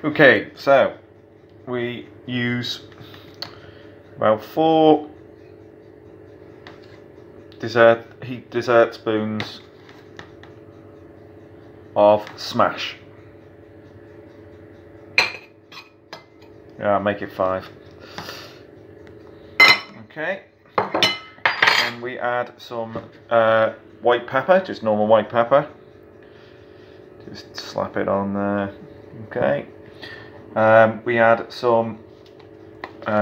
Okay, so we use about 4 dessert spoons of Smash. Yeah, make it 5. Okay, and we add some white pepper, just normal white pepper. Just slap it on there. Okay. We add some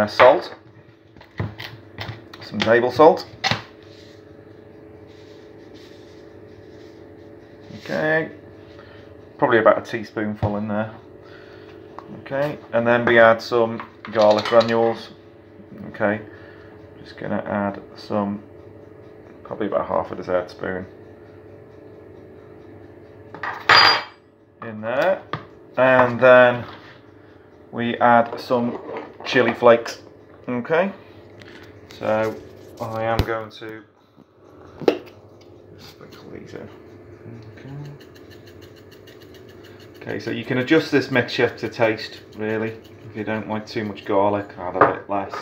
salt, some table salt. Okay, probably about a teaspoonful in there. Okay, and then we add some garlic granules. Okay, just gonna add some, probably about half a dessert spoon in there, and then we add some chili flakes. Okay, so I am going to sprinkle these in. Okay, so you can adjust this mixture to taste, really. If you don't like too much garlic, add a bit less.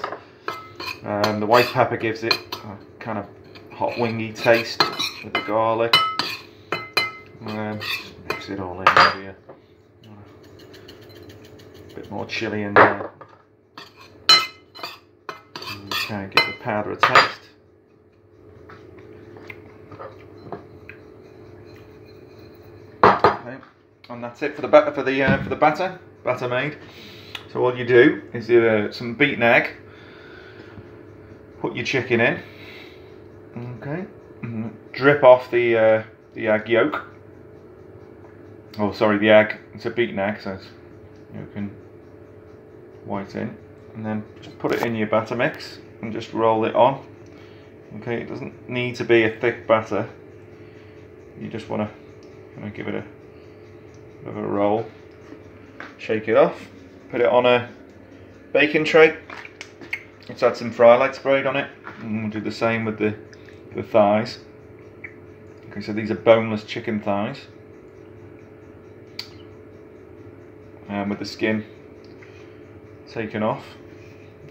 The white pepper gives it a kind of hot wingy taste with the garlic. Mix it all in maybe a bit more chili in there. Okay, give the powder a taste. Okay, and that's it for the batter made. So all you do is some beaten egg. Put your chicken in. Okay, drip off the egg yolk. Oh, sorry, the egg. It's a beaten egg, so it's yolk and white in, and then just put it in your batter mix and just roll it on. Okay, it doesn't need to be a thick batter. You just want to give it a bit of a roll. Shake it off. Put it on a baking tray. Let's add some Frylight sprayed on it, and we'll do the same with the thighs. Okay, so these are boneless chicken thighs, with the skin taken off.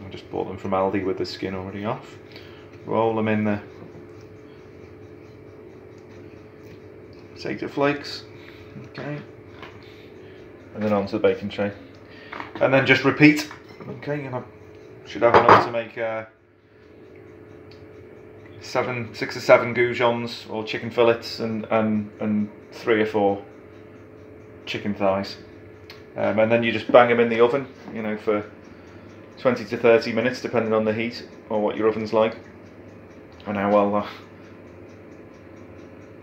I just bought them from Aldi with the skin already off. Roll them in the potato flakes. Okay, and then onto the baking tray, and then just repeat. Okay, and I should have enough to make 6 or 7 goujons or chicken fillets, and 3 or 4 chicken thighs, and then you just bang them in the oven, you know, for 20 to 30 minutes, depending on the heat or what your oven's like, and how well,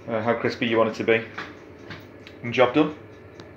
how crispy you want it to be. And job done.